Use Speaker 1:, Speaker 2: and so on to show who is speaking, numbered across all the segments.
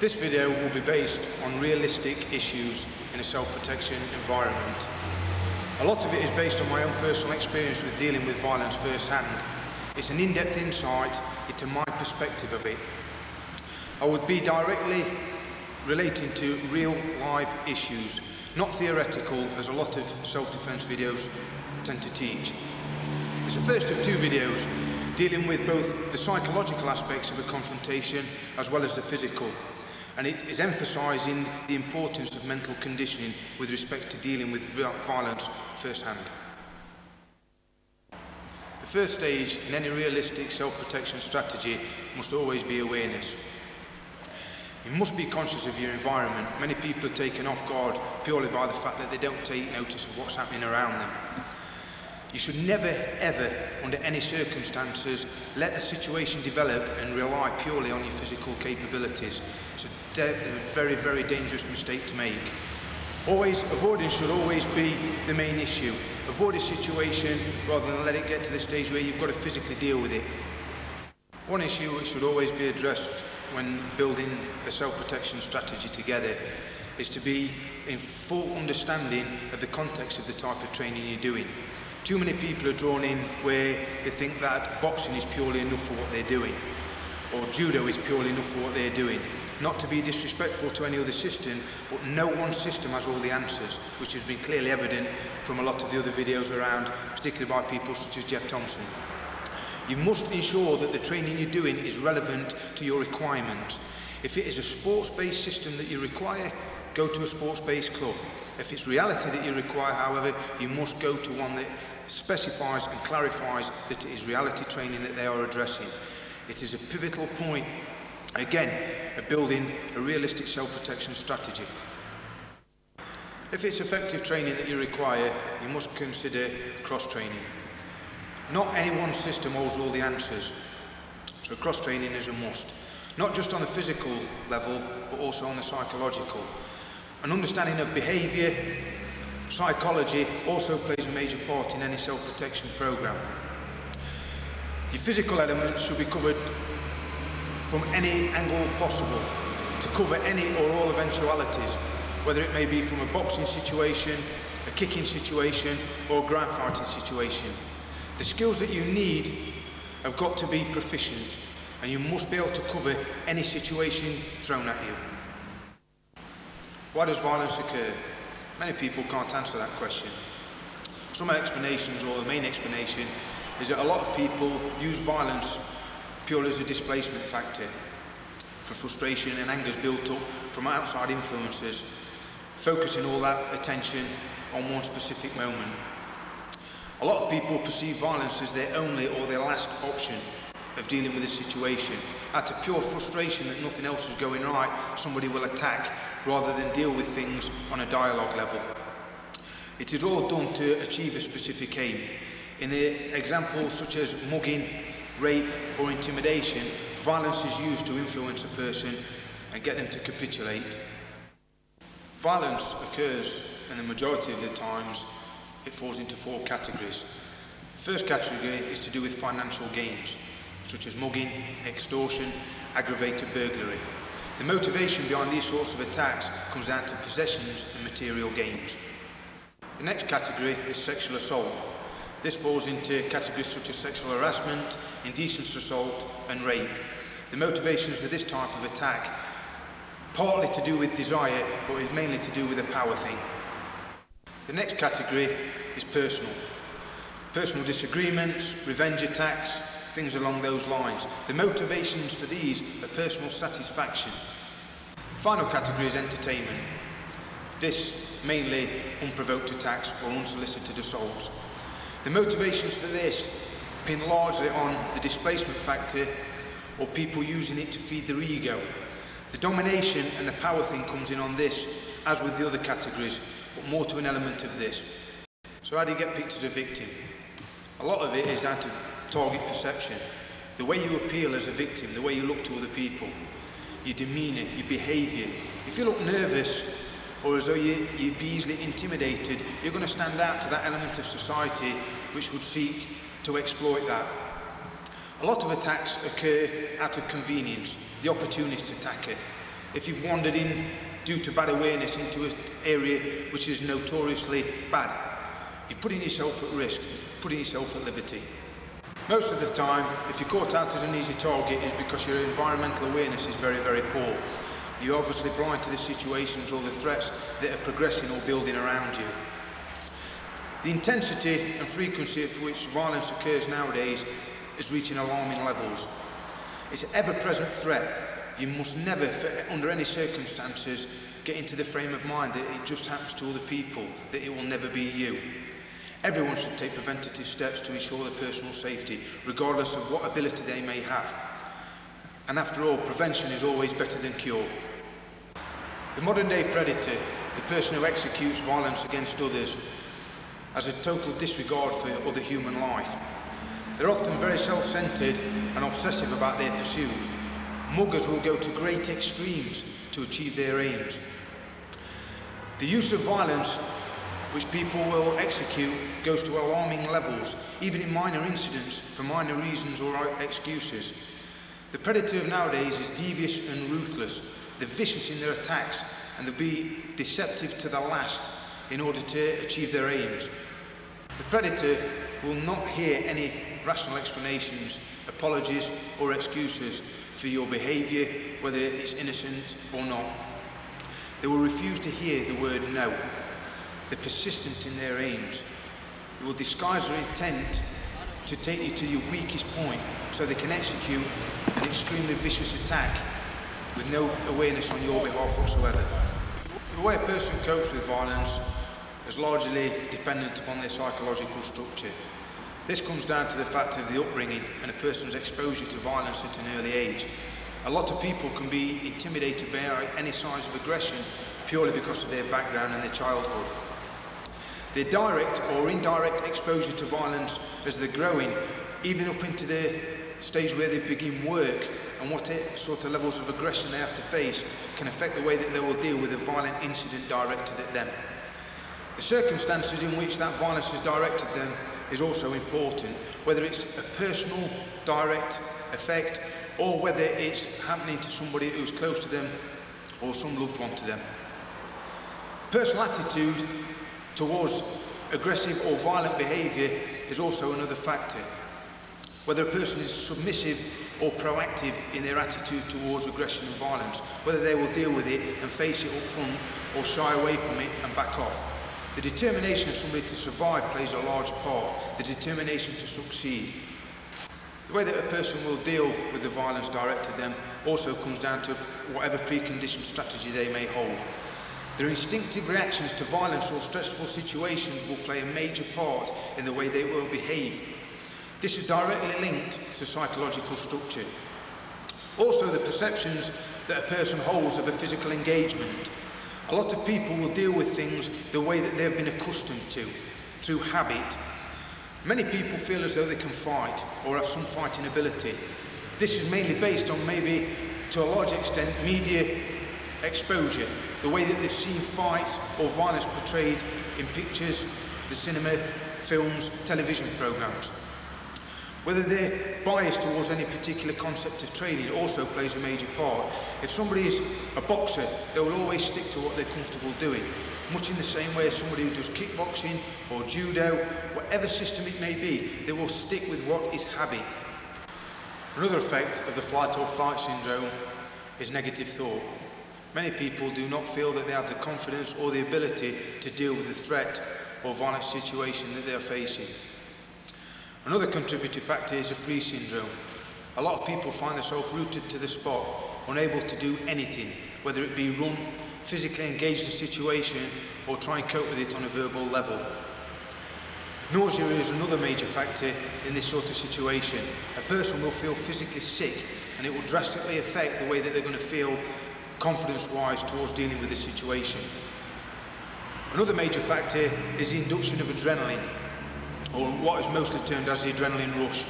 Speaker 1: This video will be based on realistic issues in a self-protection environment. A lot of it is based on my own personal experience with dealing with violence firsthand. It's an in-depth insight into my perspective of it. I would be directly relating to real live issues, not theoretical as a lot of self-defense videos tend to teach. It's the first of two videos dealing with both the psychological aspects of a confrontation as well as the physical, and it is emphasising the importance of mental conditioning with respect to dealing with violence firsthand. The first stage in any realistic self-protection strategy must always be awareness. You must be conscious of your environment. Many people are taken off guard purely by the fact that they don't take notice of what's happening around them. You should never, ever, under any circumstances, let a situation develop and rely purely on your physical capabilities. It's a very, very dangerous mistake to make. Avoidance should always be the main issue. Avoid a situation rather than let it get to the stage where you've got to physically deal with it. One issue which should always be addressed when building a self-protection strategy together is to be in full understanding of the context of the type of training you're doing. Too many people are drawn in where they think that boxing is purely enough for what they're doing, or judo is purely enough for what they're doing. Not to be disrespectful to any other system, but no one system has all the answers, which has been clearly evident from a lot of the other videos around, particularly by people such as Jeff Thompson. You must ensure that the training you're doing is relevant to your requirements. If it is a sports-based system that you require, go to a sports-based club. If it's reality that you require, however, you must go to one that specifies and clarifies that it is reality training that they are addressing. It is a pivotal point, again, of building a realistic self-protection strategy. If it's effective training that you require, you must consider cross-training. Not any one system holds all the answers, so cross-training is a must. Not just on the physical level, but also on the psychological. An understanding of behaviour, psychology also plays a major part in any self-protection programme. Your physical elements should be covered from any angle possible to cover any or all eventualities, whether it may be from a boxing situation, a kicking situation, or a ground fighting situation. The skills that you need have got to be proficient, and you must be able to cover any situation thrown at you. Why does violence occur? Many people can't answer that question. Some explanations, or the main explanation, is that a lot of people use violence purely as a displacement factor, for frustration and anger is built up from outside influences, focusing all that attention on one specific moment. A lot of people perceive violence as their only or their last option of dealing with a situation. Out of pure frustration that nothing else is going right, somebody will attack rather than deal with things on a dialogue level. It is all done to achieve a specific aim. In the examples such as mugging, rape or intimidation, violence is used to influence a person and get them to capitulate. Violence occurs, and the majority of the times it falls into four categories. The first category is to do with financial gains, such as mugging, extortion, aggravated burglary. The motivation behind these sorts of attacks comes down to possessions and material gains. The next category is sexual assault. This falls into categories such as sexual harassment, indecent assault and rape. The motivations for this type of attack, partly to do with desire, but is mainly to do with a power thing. The next category is personal. Personal disagreements, revenge attacks, things along those lines. The motivations for these are personal satisfaction. The final category is entertainment. This mainly unprovoked attacks or unsolicited assaults. The motivations for this pin largely on the displacement factor or people using it to feed their ego. The domination and the power thing comes in on this, as with the other categories, but more to an element of this. So how do you get picked as a victim? A lot of it is down to target perception. The way you appeal as a victim, the way you look to other people, your demeanour, your behaviour. If you look nervous or as though you'd be easily intimidated, you're going to stand out to that element of society which would seek to exploit that. A lot of attacks occur out of convenience, the opportunist attacker. If you've wandered in due to bad awareness into an area which is notoriously bad, you're putting yourself at risk, putting yourself at liberty. Most of the time, if you're caught out as an easy target, is because your environmental awareness is very, very poor. You're obviously blind to the situations or the threats that are progressing or building around you. The intensity and frequency of which violence occurs nowadays is reaching alarming levels. It's an ever-present threat. You must never, under any circumstances, get into the frame of mind that it just happens to other people, that it will never be you. Everyone should take preventative steps to ensure their personal safety, regardless of what ability they may have. And after all, prevention is always better than cure. The modern-day predator, the person who executes violence against others, has a total disregard for other human life. They're often very self-centred and obsessive about their pursuit. Muggers will go to great extremes to achieve their aims. The use of violence which people will execute goes to alarming levels, even in minor incidents, for minor reasons or excuses. The predator of nowadays is devious and ruthless. They're vicious in their attacks, and they'll be deceptive to the last in order to achieve their aims. The predator will not hear any rational explanations, apologies or excuses for your behaviour, whether it's innocent or not. They will refuse to hear the word no. They're persistent in their aims. They will disguise their intent to take you to your weakest point so they can execute an extremely vicious attack with no awareness on your behalf whatsoever. The way a person copes with violence is largely dependent upon their psychological structure. This comes down to the fact of the upbringing and a person's exposure to violence at an early age. A lot of people can be intimidated by any signs of aggression purely because of their background and their childhood. Their direct or indirect exposure to violence as they're growing, even up into the stage where they begin work, and what sort of levels of aggression they have to face, can affect the way that they will deal with a violent incident directed at them. The circumstances in which that violence is directed at them is also important, whether it's a personal, direct effect, or whether it's happening to somebody who's close to them or some loved one to them. Personal attitude towards aggressive or violent behaviour is also another factor. Whether a person is submissive or proactive in their attitude towards aggression and violence, whether they will deal with it and face it up front or shy away from it and back off. The determination of somebody to survive plays a large part, the determination to succeed. The way that a person will deal with the violence directed at them also comes down to whatever preconditioned strategy they may hold. Their instinctive reactions to violence or stressful situations will play a major part in the way they will behave. This is directly linked to psychological structure. Also, the perceptions that a person holds of a physical engagement. A lot of people will deal with things the way that they've been accustomed to, through habit. Many people feel as though they can fight or have some fighting ability. This is mainly based on maybe, to a large extent, media exposure, the way that they've seen fights or violence portrayed in pictures, the cinema, films, television programmes. Whether they're biased towards any particular concept of training also plays a major part. If somebody is a boxer, they will always stick to what they're comfortable doing, much in the same way as somebody who does kickboxing or judo, whatever system it may be, they will stick with what is habit. Another effect of the flight or flight syndrome is negative thought. Many people do not feel that they have the confidence or the ability to deal with the threat or violent situation that they are facing. Another contributing factor is the freeze syndrome. A lot of people find themselves rooted to the spot, unable to do anything, whether it be run, physically engage the situation, or try and cope with it on a verbal level. Nausea is another major factor in this sort of situation. A person will feel physically sick, and it will drastically affect the way that they're going to feel confidence-wise towards dealing with the situation. Another major factor is the induction of adrenaline, or what is mostly termed as the adrenaline rush.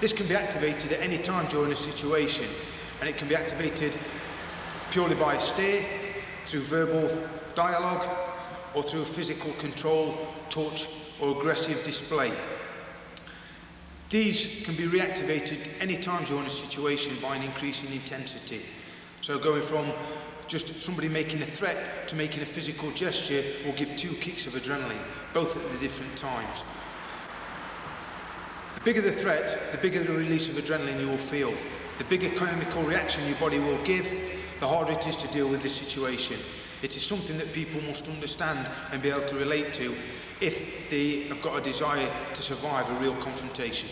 Speaker 1: This can be activated at any time during a situation, and it can be activated purely by a stare, through verbal dialogue, or through physical control, touch, or aggressive display. These can be reactivated any time during a situation by an increase in intensity. So going from just somebody making a threat to making a physical gesture will give 2 kicks of adrenaline, both at the different times. The bigger the threat, the bigger the release of adrenaline you will feel. The bigger chemical reaction your body will give, the harder it is to deal with the situation. It is something that people must understand and be able to relate to if they have got a desire to survive a real confrontation.